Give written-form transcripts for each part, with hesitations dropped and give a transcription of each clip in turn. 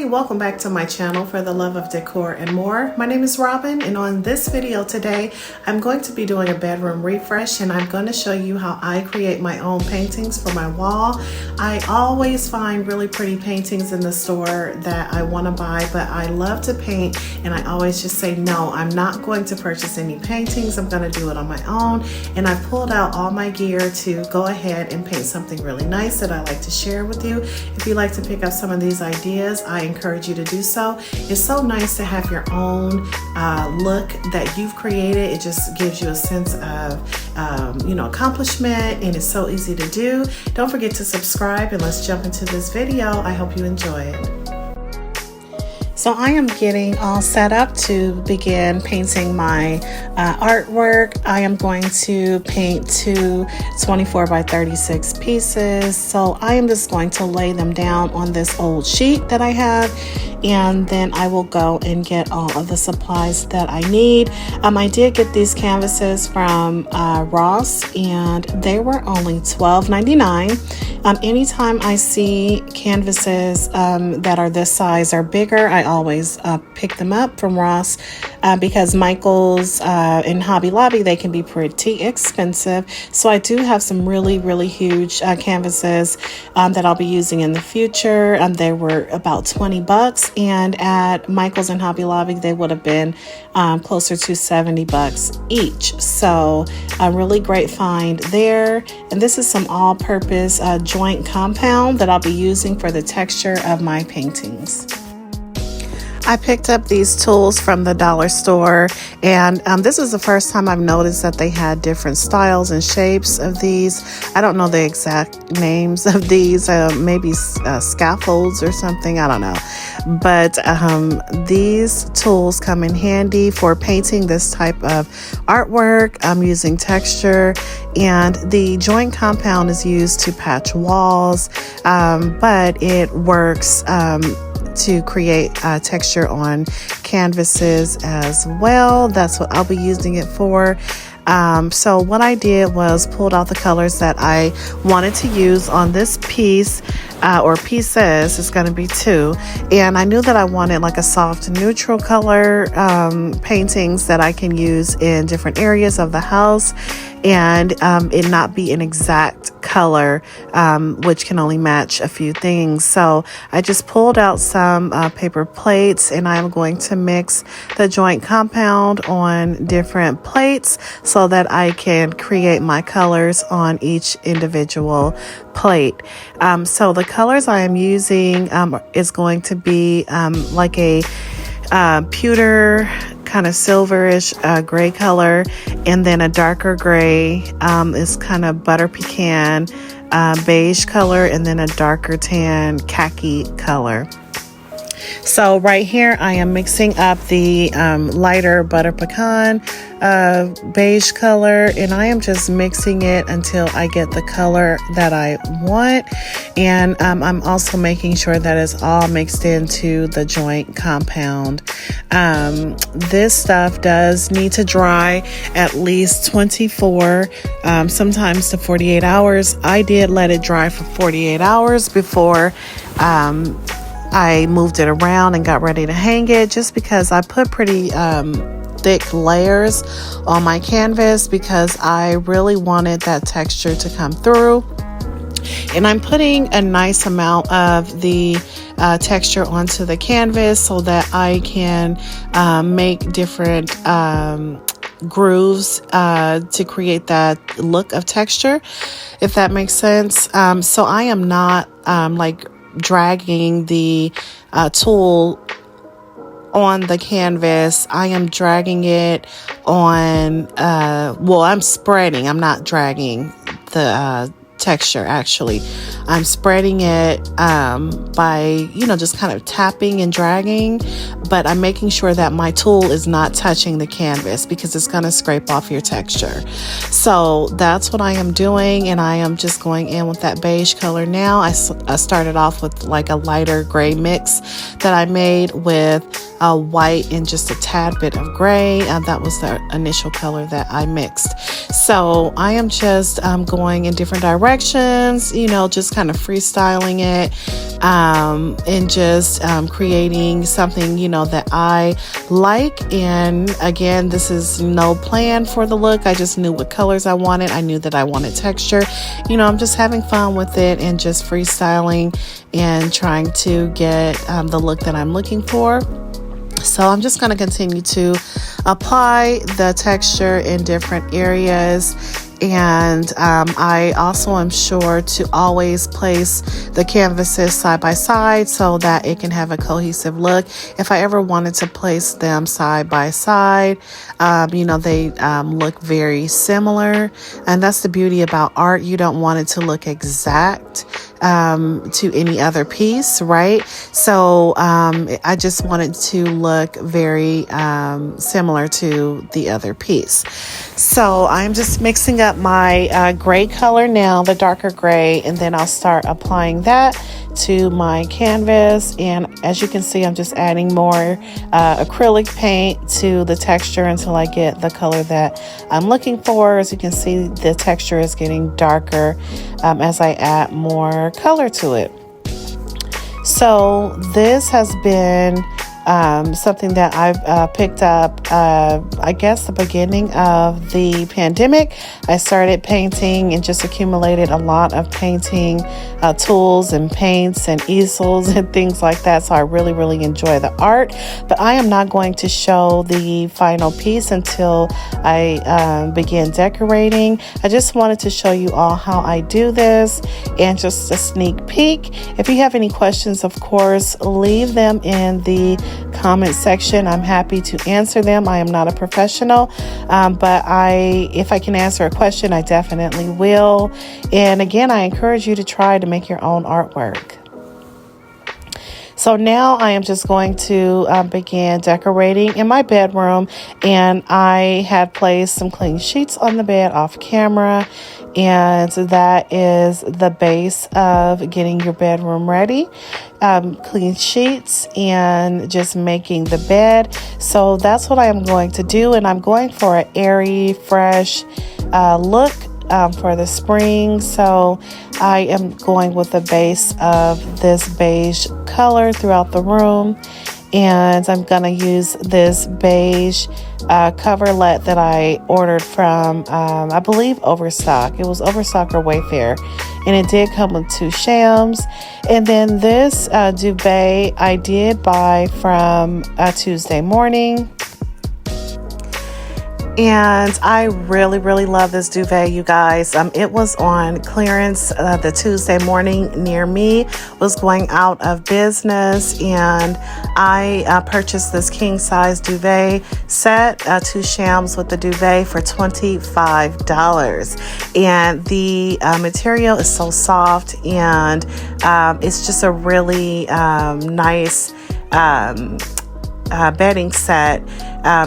welcome back to my channel for the love of decor and more. My name is Robin, and on this video today I'm going to be doing a bedroom refresh, and I'm going to show you how I create my own paintings for my wall. I always find really pretty paintings in the store that I want to buy, but I love to paint and I always just say no, I'm not going to purchase any paintings. I'm going to do it on my own, and I pulled out all my gear to go ahead and paint something really nice that I like to share with you. If you like to pick up some of these ideas, I encourage you to do so. It's so nice to have your own look that you've created. It just gives you a sense of accomplishment, and it's so easy to do. Don't forget to subscribe, and let's jump into this video. I hope you enjoy it. So I am getting all set up to begin painting my artwork. I am going to paint two 24 by 36 pieces. So I am just going to lay them down on this old sheet that I have, and then I will go and get all of the supplies that I need. I did get these canvases from Ross, and they were only $12.99. Anytime I see canvases that are this size or bigger, I always pick them up from Ross because Michael's and Hobby Lobby, they can be pretty expensive. So I do have some really huge canvases that I'll be using in the future. They were about $20, and at Michael's and Hobby Lobby they would have been closer to $70 each. So a really great find there. And this is some all-purpose joint compound that I'll be using for the texture of my paintings. I picked up these tools from the dollar store, and this is the first time I've noticed that they had different styles and shapes of these. I don't know the exact names of these, maybe scaffolds or something, I don't know. But these tools come in handy for painting this type of artwork. I'm using texture, and the joint compound is used to patch walls, but it works to create texture on canvases as well. That's what I'll be using it for. So what I did was pulled out the colors that I wanted to use on this piece, or pieces. It's going to be two, and I knew that I wanted like a soft neutral color paintings that I can use in different areas of the house, and it not be an exact color, which can only match a few things. So I just pulled out some paper plates, and I'm going to mix the joint compound on different plates so that I can create my colors on each individual plate. So the colors I am using is going to be like a pewter kind of silverish gray color, and then a darker gray is kind of butter pecan beige color, and then a darker tan khaki color. So right here I am mixing up the lighter butter pecan beige color, and I am just mixing it until I get the color that I want. And I'm also making sure that it's all mixed into the joint compound. This stuff does need to dry at least 24, sometimes to 48 hours. I did let it dry for 48 hours before I moved it around and got ready to hang it, just because I put pretty thick layers on my canvas because I really wanted that texture to come through. And I'm putting a nice amount of the texture onto the canvas so that I can make different grooves to create that look of texture, if that makes sense. So I am not like dragging the tool on the canvas. I am dragging it on, I'm spreading. I'm not dragging the texture, actually. I'm spreading it by, just kind of tapping and dragging, but I'm making sure that my tool is not touching the canvas because it's going to scrape off your texture. So that's what I am doing, and I am just going in with that beige color now. I started off with like a lighter gray mix that I made with white and just a tad bit of gray. That was the initial color that I mixed. So I am just going in different directions, you know, just kind of freestyling it, and just creating something, you know, that I like. And again, this is no plan for the look. I just knew what colors I wanted. I knew that I wanted texture. You know, I'm just having fun with it and just freestyling and trying to get the look that I'm looking for. So I'm just going to continue to apply the texture in different areas. And I also am sure to always place the canvases side by side so that it can have a cohesive look. If I ever wanted to place them side by side, you know, they look very similar. And that's the beauty about art. You don't want it to look exact to any other piece, right? So I just wanted to look very similar to the other piece. So I'm just mixing up my gray color now, the darker gray, and then I'll start applying that to my canvas. And as you can see, I'm just adding more acrylic paint to the texture until I get the color that I'm looking for. As you can see, the texture is getting darker as I add more color to it. So this has been something that I've picked up, I guess, the beginning of the pandemic. I started painting and just accumulated a lot of painting tools and paints and easels and things like that. So I really, really enjoy the art. But I am not going to show the final piece until I begin decorating. I just wanted to show you all how I do this and just a sneak peek. If you have any questions, of course, leave them in the comment section. I'm happy to answer them. I am not a professional, but if I can answer a question, I definitely will. And again, I encourage you to try to make your own artwork. So now I am just going to begin decorating in my bedroom, and I had placed some clean sheets on the bed off camera, and that is the base of getting your bedroom ready. Clean sheets and just making the bed. So that's what I am going to do, and I'm going for an airy, fresh look for the spring. So I am going with the base of this beige color throughout the room, and I'm gonna use this beige coverlet that I ordered from I believe Overstock. It was Overstock or Wayfair, and it did come with 2 shams. And then this duvet I did buy from Tuesday Morning. And I really, really love this duvet, you guys. It was on clearance the Tuesday Morning near me, was going out of business, and I purchased this king size duvet set, 2 shams with the duvet, for $25. And the material is so soft, and it's just a really nice bedding set.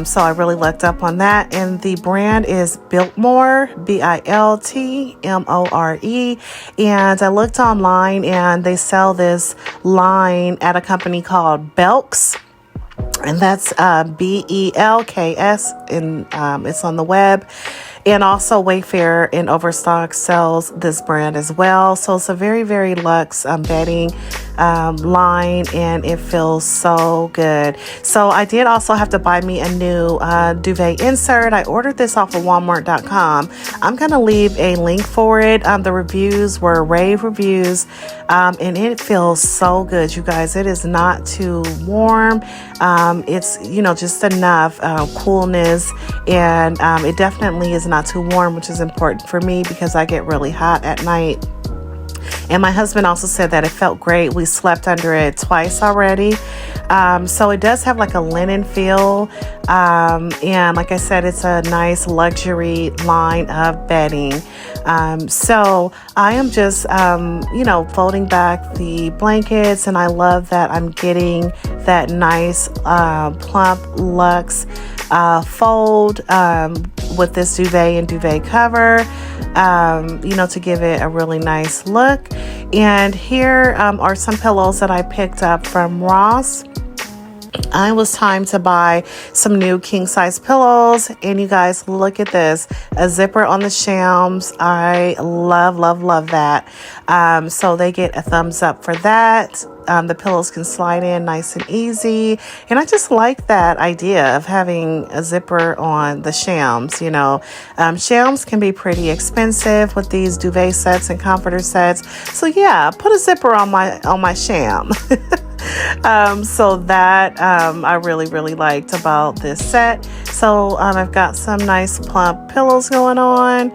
So I really looked up on that, and the brand is Biltmore, Biltmore, and I looked online, and they sell this line at a company called Belks, and that's Belks, and it's on the web. And also Wayfair and Overstock sells this brand as well. So it's a very, very luxe bedding line, and it feels so good. So I did also have to buy me a new duvet insert. I ordered this off of Walmart.com. I'm going to leave a link for it. The reviews were rave reviews, and it feels so good, you guys. It is not too warm. It's, you know, just enough coolness, and it definitely is not too warm, which is important for me because I get really hot at night. And my husband also said that it felt great. We slept under it twice already. So it does have like a linen feel. And like I said, it's a nice luxury line of bedding. So I am just, you know, folding back the blankets, and I love that I'm getting that nice plump luxe fold with this duvet and duvet cover, you know, to give it a really nice look. And here are some pillows that I picked up from Ross. was time to buy some new king size pillows, and you guys, look at this, a zipper on the shams. I love that. So they get a thumbs up for that. The pillows can slide in nice and easy, and I just like that idea of having a zipper on the shams. You know, shams can be pretty expensive with these duvet sets and comforter sets, so yeah, put a zipper on my sham. So that I really liked about this set. So I've got some nice plump pillows going on.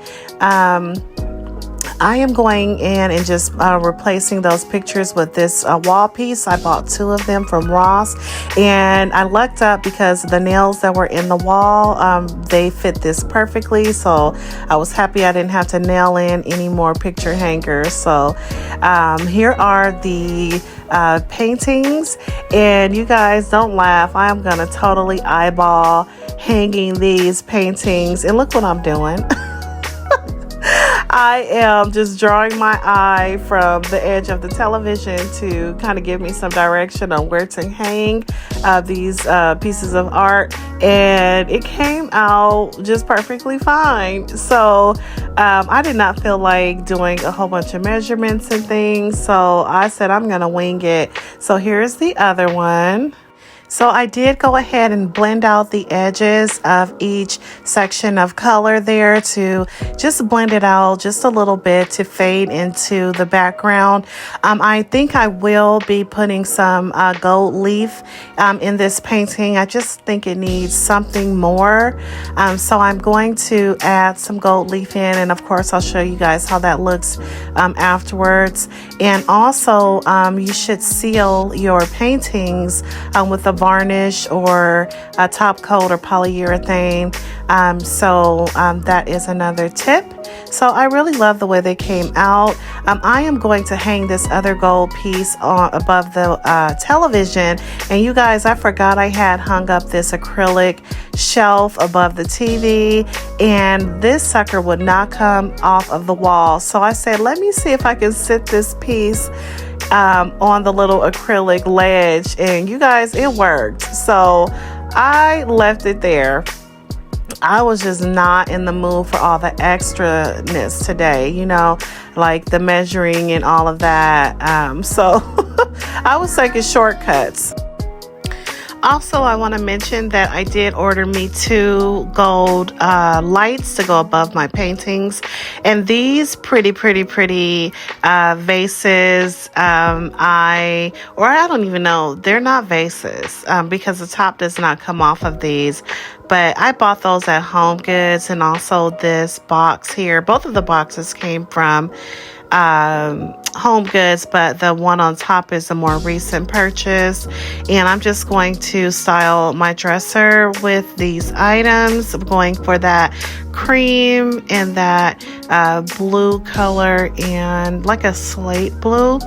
I am going in and just replacing those pictures with this wall piece. I bought 2 of them from Ross, and I lucked up because the nails that were in the wall, they fit this perfectly. So I was happy I didn't have to nail in any more picture hangers. So here are the paintings, and you guys, don't laugh. I am gonna totally eyeball hanging these paintings, and look what I'm doing. I am just drawing my eye from the edge of the television to kind of give me some direction on where to hang these pieces of art, and it came out just perfectly fine. So I did not feel like doing a whole bunch of measurements and things, so I said I'm gonna wing it. So here's the other one. So I did go ahead and blend out the edges of each section of color there to just blend it out just a little bit to fade into the background. I think I will be putting some gold leaf in this painting. I just think it needs something more. So I'm going to add some gold leaf in, and of course I'll show you guys how that looks afterwards. And also you should seal your paintings with a varnish or a top coat or polyurethane. So that is another tip. So I really love the way they came out. I am going to hang this other gold piece above the television. And you guys, I forgot I had hung up this acrylic shelf above the TV, and this sucker would not come off of the wall. So I said, let me see if I can sit this piece on the little acrylic ledge, and you guys, it worked. So I left it there. I was just not in the mood for all the extraness today, you know, like the measuring and all of that. So I was taking shortcuts. Also, I want to mention that I did order me 2 gold lights to go above my paintings, and these pretty vases. I don't even know, they're not vases because the top does not come off of these. But I bought those at Home Goods, and also this box here. Both of the boxes came from Home Goods, but the one on top is a more recent purchase. And I'm just going to style my dresser with these items. I'm going for that cream and that blue color and like a slate blue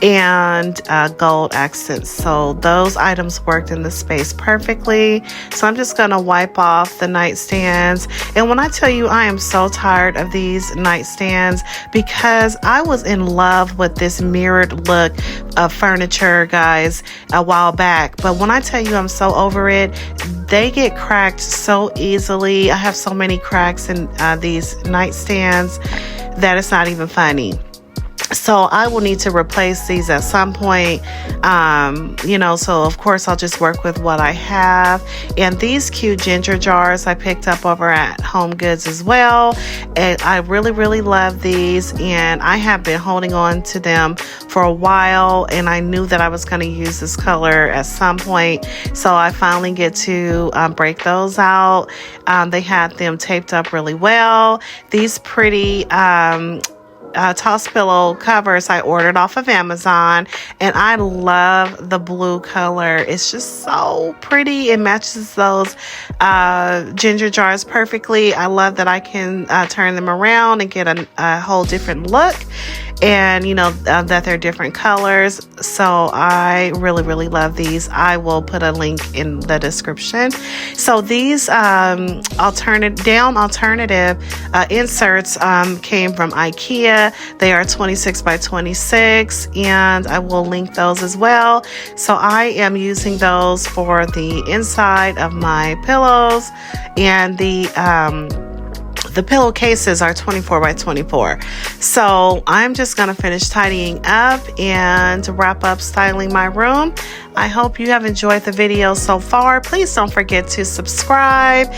and gold accents. So those items worked in the space perfectly. So I'm just gonna wipe off the nightstands. And when I tell you I am so tired of these nightstands, because I was in love with this mirrored look of furniture, guys, a while back. But when I tell you I'm so over it, they get cracked so easily. I have so many cracks in these nightstands that it's not even funny. So I will need to replace these at some point, you know, so of course I'll just work with what I have. And these cute ginger jars I picked up over at Home Goods as well. And I really love these, and I have been holding on to them for a while, and I knew that I was going to use this color at some point. So I finally get to break those out. They had them taped up really well. These pretty toss pillow covers I ordered off of Amazon, and I love the blue color. It's just so pretty. It matches those ginger jars perfectly. I love that I can turn them around and get a whole different look. and that they're different colors. So I really love these. I will put a link in the description. So these alternative inserts came from IKEA. They are 26 by 26, and I will link those as well. So I am using those for the inside of my pillows, and the pillowcases are 24 by 24. So I'm just going to finish tidying up and wrap up styling my room. I hope you have enjoyed the video so far. Please don't forget to subscribe,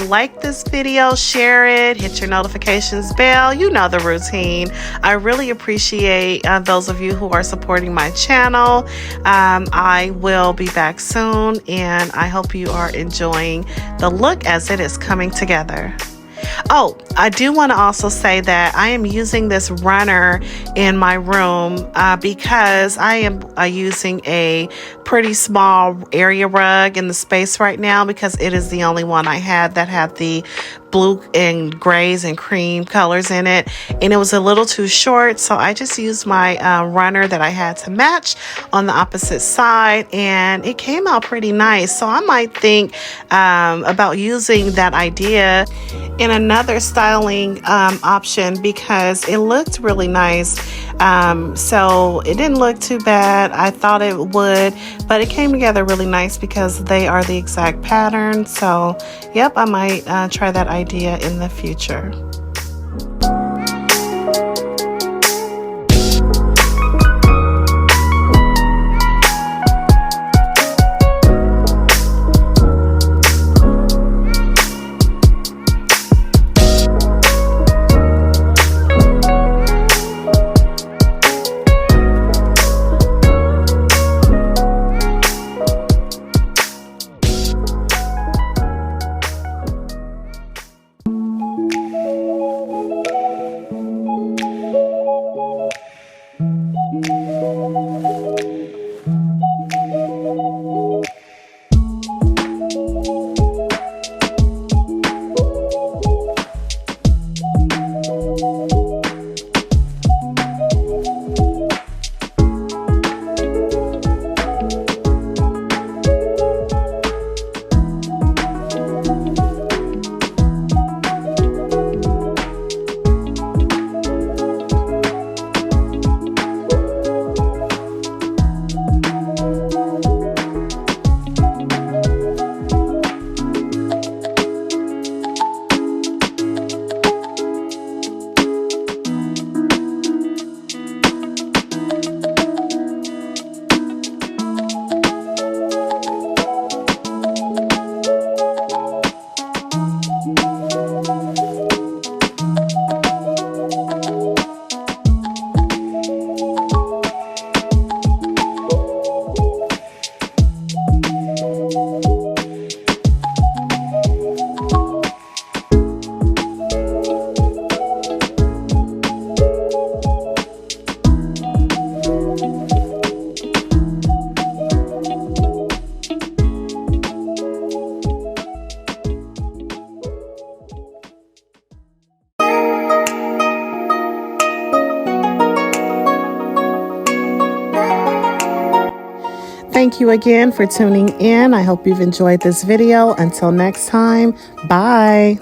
like this video, share it, hit your notifications bell. You know the routine. I really appreciate those of you who are supporting my channel. I will be back soon, and I hope you are enjoying the look as it is coming together. Oh, I do want to also say that I am using this runner in my room because I am using a pretty small area rug in the space right now, because it is the only one I had that had the blue and grays and cream colors in it, and it was a little too short, so I just used my runner that I had to match on the opposite side, and it came out pretty nice. So I might think about using that idea in another styling option, because it looked really nice. So it didn't look too bad. I thought it would, but it came together really nice because they are the exact pattern. So yep, I might try that idea in the future. Thank you again for tuning in. I hope you've enjoyed this video. Until next time, bye.